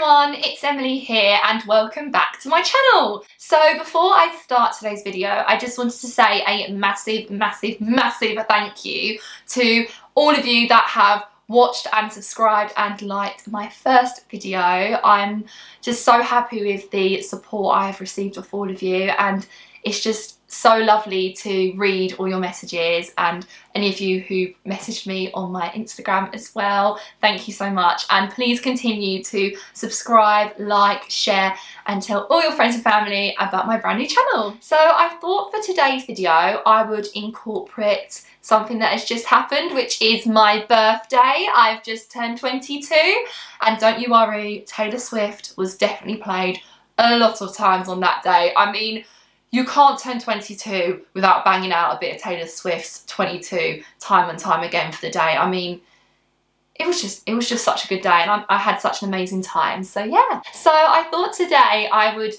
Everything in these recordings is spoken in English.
everyone, it's Emily here and welcome back to my channel. So before I start today's video, I just wanted to say a massive thank you to all of you that have watched and subscribed and liked my first video. I'm just so happy with the support I have received of all of you, and it's just so lovely to read all your messages, and any of you who messaged me on my Instagram as well. Thank you so much, and please continue to subscribe, like, share and tell all your friends and family about my brand new channel. So I thought for today's video I would incorporate something that has just happened, which is my birthday. I've just turned 22, and don't you worry, Taylor Swift was definitely played a lot of times on that day. I mean, you can't turn 22 without banging out a bit of Taylor Swift's 22 time and time again for the day. I mean, it was just such a good day, and I had such an amazing time. So yeah. So I thought today I would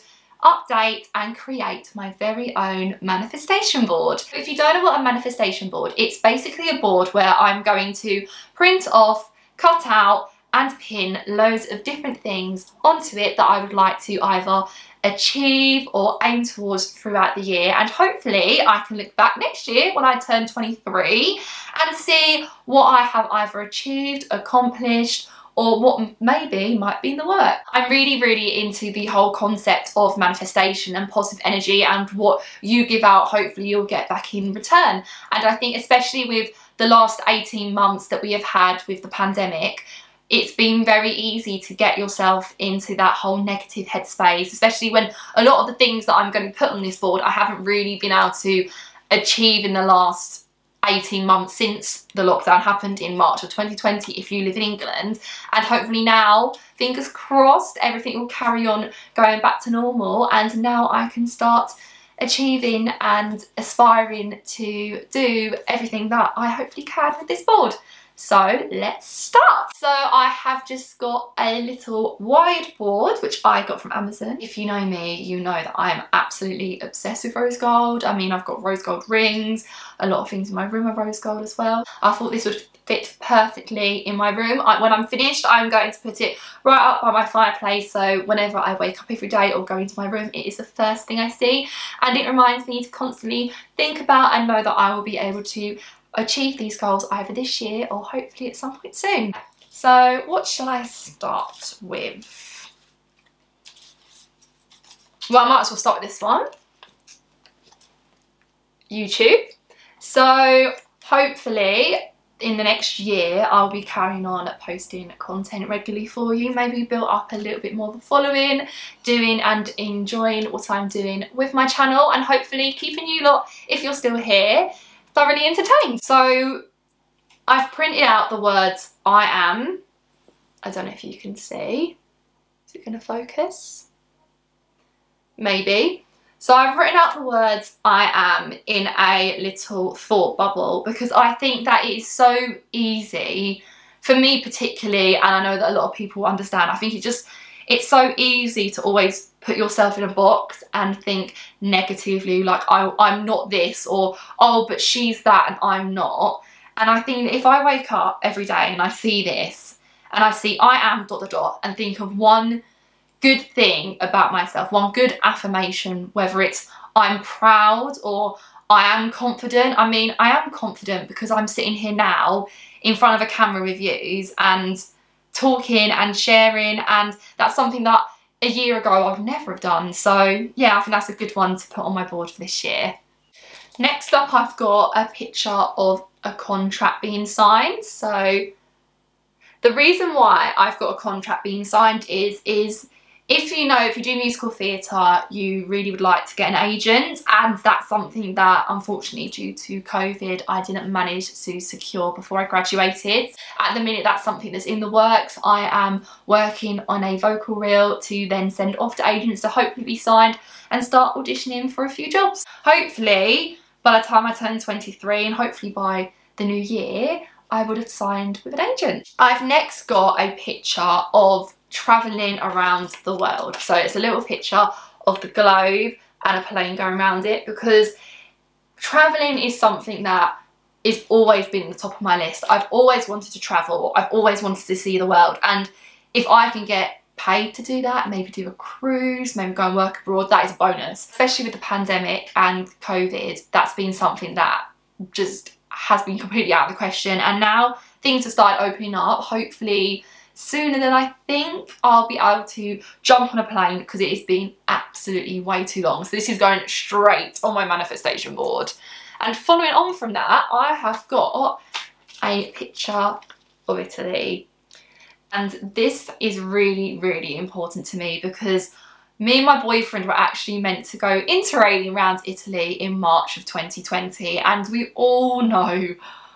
update and create my very own manifestation board. If you don't know what a manifestation board, it's basically a board where I'm going to print off, cut out and pin loads of different things onto it that I would like to either achieve or aim towards throughout the year, and hopefully I can look back next year when I turn 23 and see what I have either achieved, accomplished, or what maybe might be in the work. I'm really into the whole concept of manifestation and positive energy, and what you give out, hopefully you'll get back in return. And I think especially with the last 18 months that we have had with the pandemic, it's been very easy to get yourself into that whole negative headspace, especially when a lot of the things that I'm going to put on this board I haven't really been able to achieve in the last 18 months since the lockdown happened in March of 2020 if you live in England. And hopefully now, fingers crossed, everything will carry on going back to normal, and now I can start achieving and aspiring to do everything that I hopefully can with this board. So let's start. So I have just got a little wired board which I got from Amazon. If you know me, you know that I'm absolutely obsessed with rose gold. I mean, I've got rose gold rings, a lot of things in my room are rose gold as well. I thought this would fit perfectly in my room. When I'm finished, I'm going to put it right up by my fireplace, so whenever I wake up every day or go into my room, it is the first thing I see, and it reminds me to constantly think about and know that I will be able to achieve these goals either this year or hopefully at some point soon. So what shall I start with? Well, I might as well start with this one. YouTube. So hopefully in the next year I'll be carrying on posting content regularly for you, maybe build up a little bit more of a following, doing and enjoying what I'm doing with my channel, and hopefully keeping you lot, if you're still here, thoroughly entertained. So I've printed out the words I am. I don't know if you can see. Is it going to focus? Maybe. So I've written out the words I am in a little thought bubble, because I think that it is so easy, for me particularly, and I know that a lot of people understand, I think it's so easy to always put yourself in a box and think negatively, like I'm not this, or oh but she's that and I'm not. And I think if I wake up every day and I see this and I see I am ... and think of one good thing about myself, one good affirmation, whether it's I'm proud or I am confident. I mean, I am confident because I'm sitting here now in front of a camera with yous and talking and sharing, and that's something that a year ago I would never have done. So yeah, I think that's a good one to put on my board for this year. Next up, I've got a picture of a contract being signed. So the reason why I've got a contract being signed is if you do musical theatre, you really would like to get an agent, and that's something that unfortunately due to COVID I didn't manage to secure before I graduated. At the minute that's something that's in the works. I am working on a vocal reel to then send off to agents to hopefully be signed and start auditioning for a few jobs. Hopefully by the time I turn 23, and hopefully by the new year, I would have signed with an agent. I've next got a picture of travelling around the world. So it's a little picture of the globe and a plane going around it, because travelling is something that is always been at the top of my list. I've always wanted to travel. I've always wanted to see the world, and if I can get paid to do that, maybe do a cruise, maybe go and work abroad, that is a bonus. Especially with the pandemic and COVID, that's been something that just has been completely out of the question. And now things have started opening up, hopefully sooner than I think I'll be able to jump on a plane, because it has been absolutely way too long. So this is going straight on my manifestation board. And following on from that, I have got a picture of Italy. And this is really, really important to me, because me and my boyfriend were actually meant to go interrailing around Italy in March of 2020. And we all know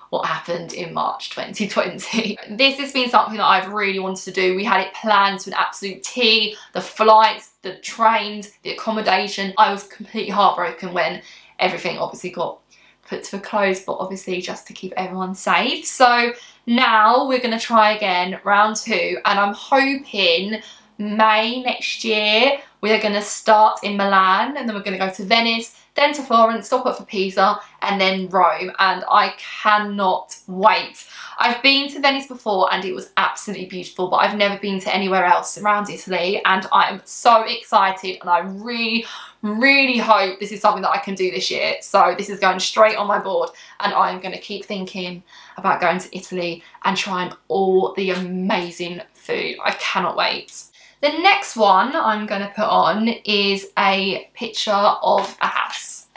what happened in March 2020. This has been something that I've really wanted to do. We had it planned to an absolute T. The flights, the trains, the accommodation. I was completely heartbroken when everything obviously got put to a close, but obviously just to keep everyone safe. So now we're going to try again, round 2, and I'm hoping May next year we are going to start in Milan, and then we're going to go to Venice, then to Florence, stop off for Pisa, and then Rome, and I cannot wait. I've been to Venice before and it was absolutely beautiful, but I've never been to anywhere else around Italy, and I'm so excited, and I really, really hope this is something that I can do this year. So this is going straight on my board, and I'm going to keep thinking about going to Italy and trying all the amazing food. I cannot wait. The next one I'm going to put on is a picture of a house.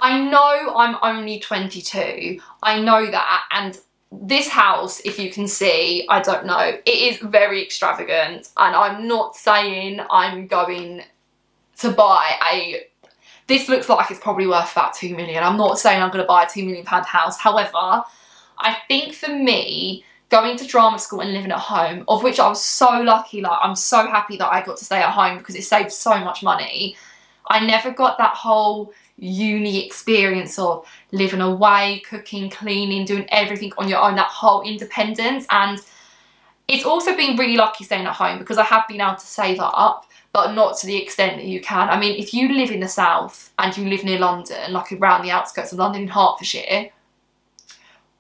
I know I'm only 22, I know that, and this house, if you can see, I don't know, it is very extravagant, and I'm not saying I'm going to buy this looks like it's probably worth about 2 million. I'm not saying I'm going to buy a £2 million house. However, I think for me, going to drama school and living at home, of which I was so lucky, like I'm so happy that I got to stay at home because it saved so much money. I never got that whole uni experience of living away, cooking, cleaning, doing everything on your own, that whole independence. And it's also been really lucky staying at home, because I have been able to save up, but not to the extent that you can. I mean, if you live in the south and you live near London, like around the outskirts of London in Hertfordshire,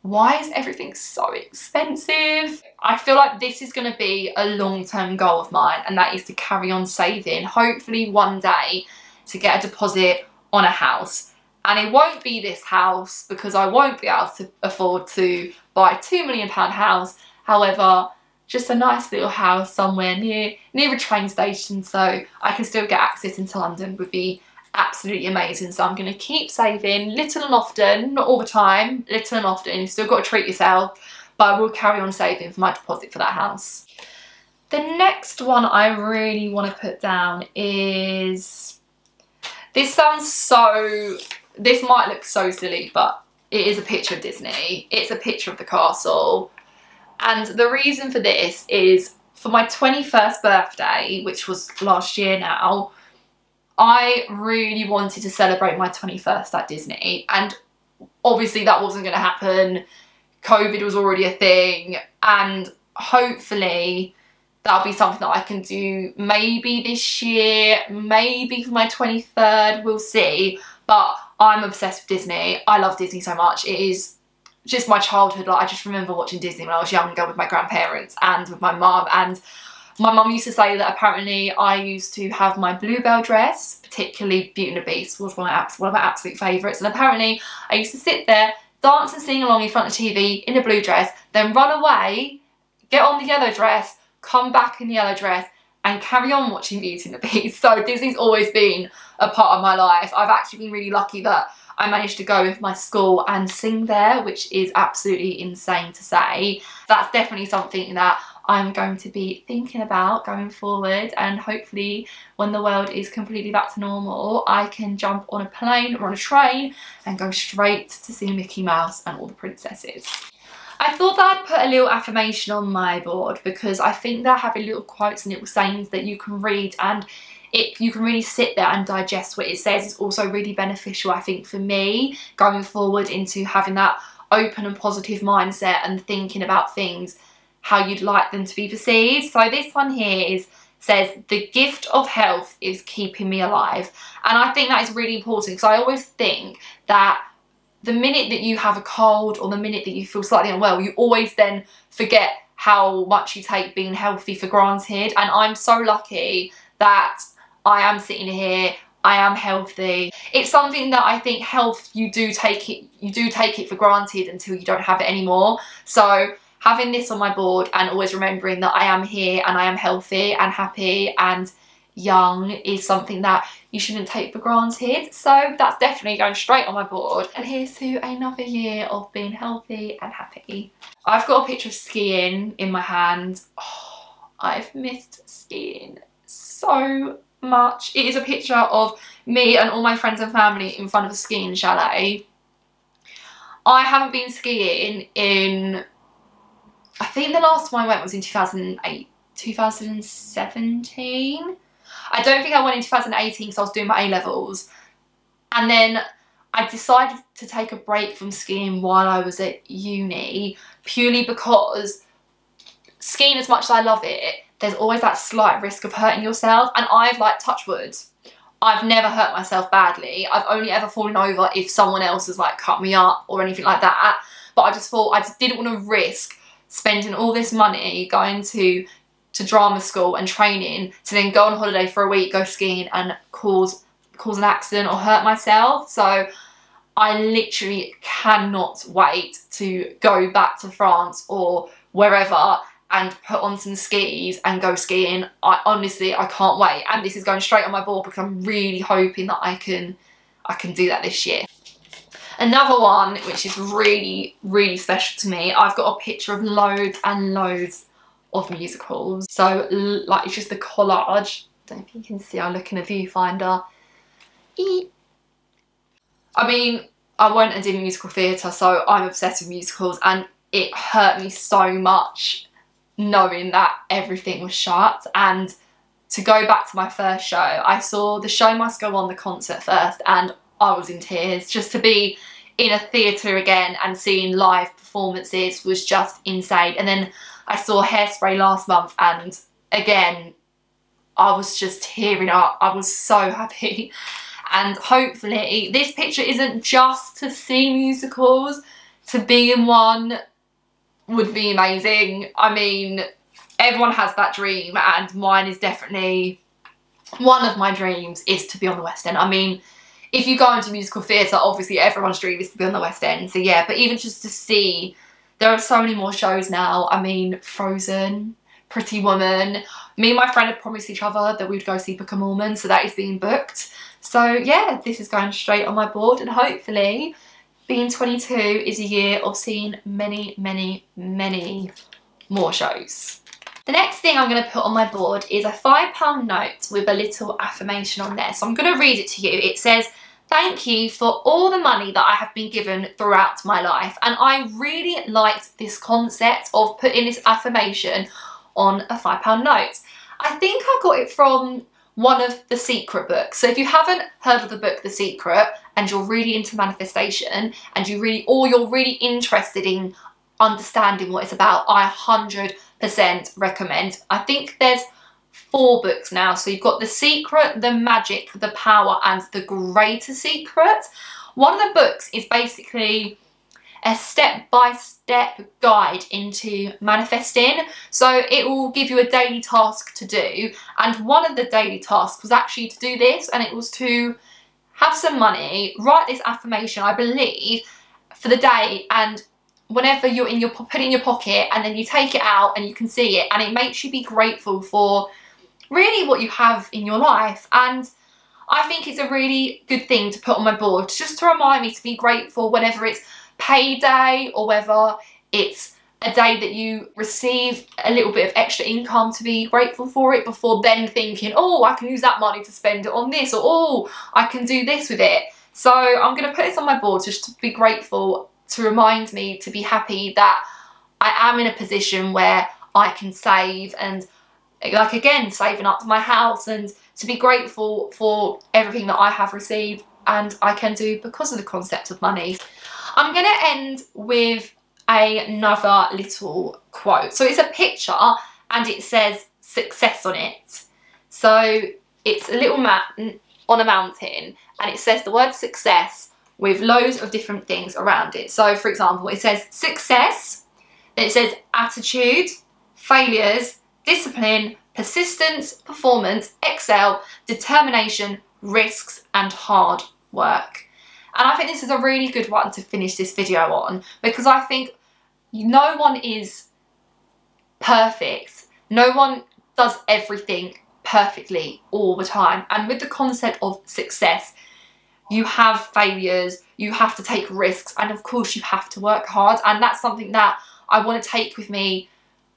why is everything so expensive? I feel like this is going to be a long-term goal of mine, and that is to carry on saving, hopefully one day to get a deposit on a house. And it won't be this house, because I won't be able to afford to buy a £2 million house. However, just a nice little house somewhere near a train station, so I can still get access into London, would be absolutely amazing. So I'm going to keep saving, little and often, not all the time, little and often. You've still got to treat yourself, but I will carry on saving for my deposit for that house. The next one I really want to put down is, this might look so silly, but it is a picture of Disney. It's a picture of the castle. And the reason for this is, for my 21st birthday, which was last year now, I really wanted to celebrate my 21st at Disney, and obviously that wasn't going to happen. COVID was already a thing, and hopefully that'll be something that I can do maybe this year, maybe for my 23rd, we'll see. But I'm obsessed with Disney. I love Disney so much. It is just my childhood. Like, I just remember watching Disney when I was younger with my grandparents and with my mum, and my mum used to say that apparently I used to have my Bluebell dress, particularly Beauty and the Beast was one of my absolute favourites, and apparently I used to sit there, dance and sing along in front of TV in a blue dress, then run away, get on the yellow dress, come back in the yellow dress, and carry on watching Beauty and the Beast. So Disney's always been a part of my life. I've actually been really lucky that I managed to go with my school and sing there, which is absolutely insane to say. That's definitely something that I'm going to be thinking about going forward, and hopefully when the world is completely back to normal, I can jump on a plane or on a train and go straight to see Mickey Mouse and all the princesses. I thought that I'd put a little affirmation on my board, because I think they're having little quotes and little sayings that you can read, and you can really sit there and digest what it says. It's also really beneficial, I think, for me going forward into having that open and positive mindset and thinking about things how you'd like them to be perceived. So this one here says, the gift of health is keeping me alive. And I think that is really important, because I always think that the minute that you have a cold or the minute that you feel slightly unwell, you always then forget how much you take being healthy for granted, and I'm so lucky that I am sitting here, I am healthy. It's something that I think health, you do take it for granted until you don't have it anymore. So having this on my board and always remembering that I am here and I am healthy and happy and young is something that you shouldn't take for granted. So that's definitely going straight on my board. And here's to another year of being healthy and happy. I've got a picture of skiing in my hand. Oh, I've missed skiing so much. It is a picture of me and all my friends and family in front of a skiing chalet. I haven't been skiing in, I think the last time I went was in 2008, 2017. I don't think I went in 2018 because I was doing my A-levels. And then I decided to take a break from skiing while I was at uni, purely because skiing, as much as I love it, there's always that slight risk of hurting yourself. And I've, like, touch wood, I've never hurt myself badly. I've only ever fallen over if someone else has, like, cut me up or anything like that. But I just thought I just didn't want to risk spending all this money going to drama school and training to then go on holiday for a week, go skiing and cause an accident or hurt myself. So I literally cannot wait to go back to France or wherever and put on some skis and go skiing. Honestly, I can't wait. And this is going straight on my board because I'm really hoping that I can do that this year. Another one, which is really, really special to me, I've got a picture of loads and loads of musicals. So, like, it's just the collage. I don't know if you can see, I look in a viewfinder. I mean, I went and did musical theatre, so I'm obsessed with musicals, and it hurt me so much knowing that everything was shut. And to go back to my first show, I saw The Show Must Go On, the concert first, and I was in tears. Just to be in a theatre again and seeing live performances was just insane. And then I saw Hairspray last month, and again, I was just tearing up. I was so happy. And hopefully this picture isn't just to see musicals. To be in one would be amazing. I mean, everyone has that dream, and mine is definitely one of my dreams is to be on the West End. I mean, if you go into musical theatre, obviously everyone's dream is to be on the West End. So yeah, but even just to see, there are so many more shows now. I mean, Frozen, Pretty Woman. Me and my friend had promised each other that we'd go see Book of Mormon, so that is being booked. So yeah, this is going straight on my board, and hopefully being 22 is a year of seeing many, many, many more shows. The next thing I'm going to put on my board is a £5 note with a little affirmation on there. So I'm going to read it to you. It says, "Thank you for all the money that I have been given throughout my life." And I really liked this concept of putting this affirmation on a £5 note. I think I got it from one of the Secret books. So if you haven't heard of the book The Secret and you're really into manifestation and you're really interested in understanding what it's about, I 100% recommend. I think there's 4 books now. So you've got The Secret, The Magic, The Power and The Greater Secret. One of the books is basically a step-by-step guide into manifesting. So it will give you a daily task to do, and one of the daily tasks was actually to do this, and it was to have some money, write this affirmation, I believe, for the day, and whenever you're in put it in your pocket, and then you take it out and you can see it, and it makes you be grateful for really what you have in your life. And I think it's a really good thing to put on my board, just to remind me to be grateful whenever it's payday or whether it's a day that you receive a little bit of extra income, to be grateful for it before then thinking, oh, I can use that money to spend it on this, or oh, I can do this with it. So I'm going to put this on my board just to be grateful, to remind me to be happy that I am in a position where I can save, and like, again, saving up to my house, and to be grateful for everything that I have received and I can do because of the concept of money. I'm going to end with another little quote. So it's a picture and it says success on it. So it's a little man on a mountain and it says the word success with loads of different things around it. So for example, it says success, then it says attitude, failures, discipline, persistence, performance, excel, determination, risks, and hard work. And I think this is a really good one to finish this video on, because I think no one is perfect. No one does everything perfectly all the time. And with the concept of success, you have failures, you have to take risks, and of course you have to work hard. And that's something that I want to take with me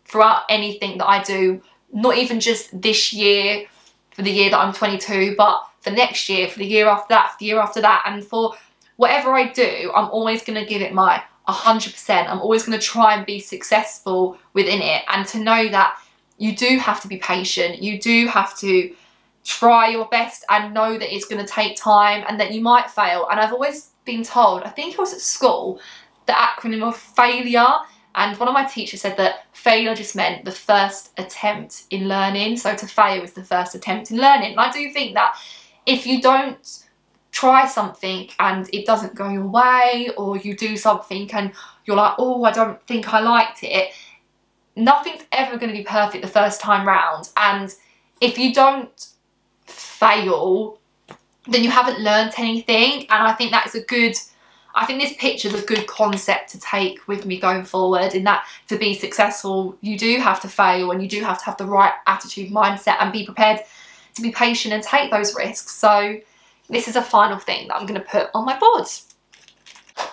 throughout anything that I do, not even just this year, for the year that I'm 22, but for next year, for the year after that, for the year after that, and for whatever I do, I'm always going to give it my 100%. I'm always going to try and be successful within it, and to know that you do have to be patient, you do have to try your best and know that it's going to take time and that you might fail. And I've always been told, I think it was at school, the acronym of failure, and one of my teachers said that failure just meant the first attempt in learning. So to fail is the first attempt in learning. And I do think that if you don't try something and it doesn't go your way, or you do something and you're like, oh, I don't think I liked it, nothing's ever going to be perfect the first time round. And if you don't fail, then you haven't learned anything. And I think that is a good, I think this picture is a good concept to take with me going forward, in that to be successful, you do have to fail, and you do have to have the right attitude, mindset, and be prepared to be patient and take those risks. So this is a final thing that I'm going to put on my board.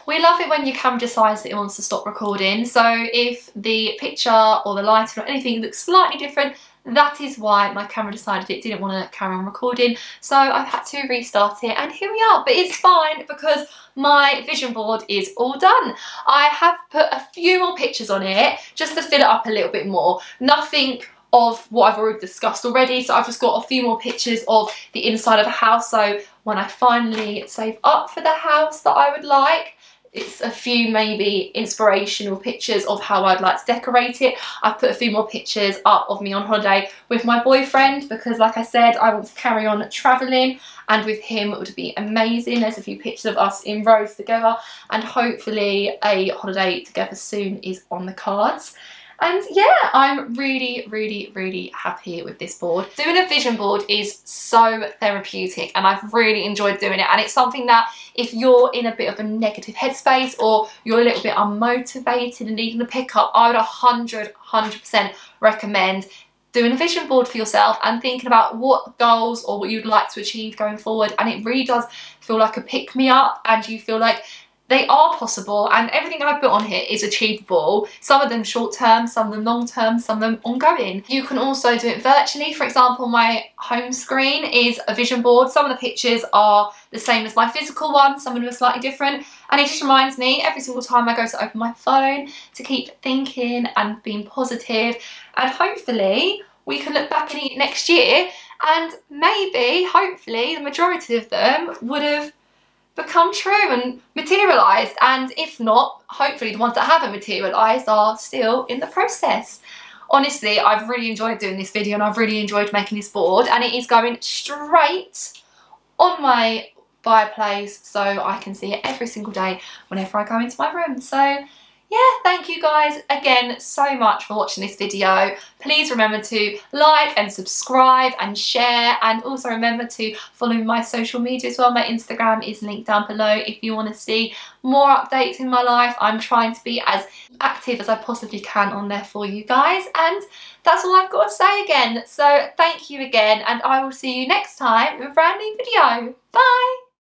We love it when your camera decides that it wants to stop recording. So if the picture or the lighting or anything looks slightly different, that is why my camera decided it didn't want to carry on recording. So I've had to restart it, and here we are. But it's fine, because my vision board is all done. I have put a few more pictures on it just to fill it up a little bit more. Nothing of what I've already discussed already, so I've just got a few more pictures of the inside of the house. So when I finally save up for the house that I would like, it's a few maybe inspirational pictures of how I'd like to decorate it. I've put a few more pictures up of me on holiday with my boyfriend, because like I said, I want to carry on travelling, and with him it would be amazing. There's a few pictures of us in rows together, and hopefully a holiday together soon is on the cards. And yeah, I'm really, really, really happy with this board. Doing a vision board is so therapeutic, and I've really enjoyed doing it. And it's something that if you're in a bit of a negative headspace, or you're a little bit unmotivated and needing a pick up, I would 100% recommend doing a vision board for yourself and thinking about what goals or what you'd like to achieve going forward. And it really does feel like a pick-me-up, and you feel like they are possible, and everything I put on here is achievable. Some of them short term, some of them long term, some of them ongoing. You can also do it virtually. For example, my home screen is a vision board. Some of the pictures are the same as my physical one, some of them are slightly different, and it just reminds me every single time I go to open my phone to keep thinking and being positive. And hopefully we can look back in it next year, and maybe, hopefully, the majority of them would have become true and materialised, and if not, hopefully the ones that haven't materialised are still in the process. Honestly, I've really enjoyed doing this video, and I've really enjoyed making this board, and it is going straight on my fireplace so I can see it every single day whenever I go into my room. So yeah, thank you guys again so much for watching this video. Please remember to like and subscribe and share, and also remember to follow my social media as well. My Instagram is linked down below if you want to see more updates in my life. I'm trying to be as active as I possibly can on there for you guys, and that's all I've got to say again. So thank you again, and I will see you next time with a brand new video. Bye!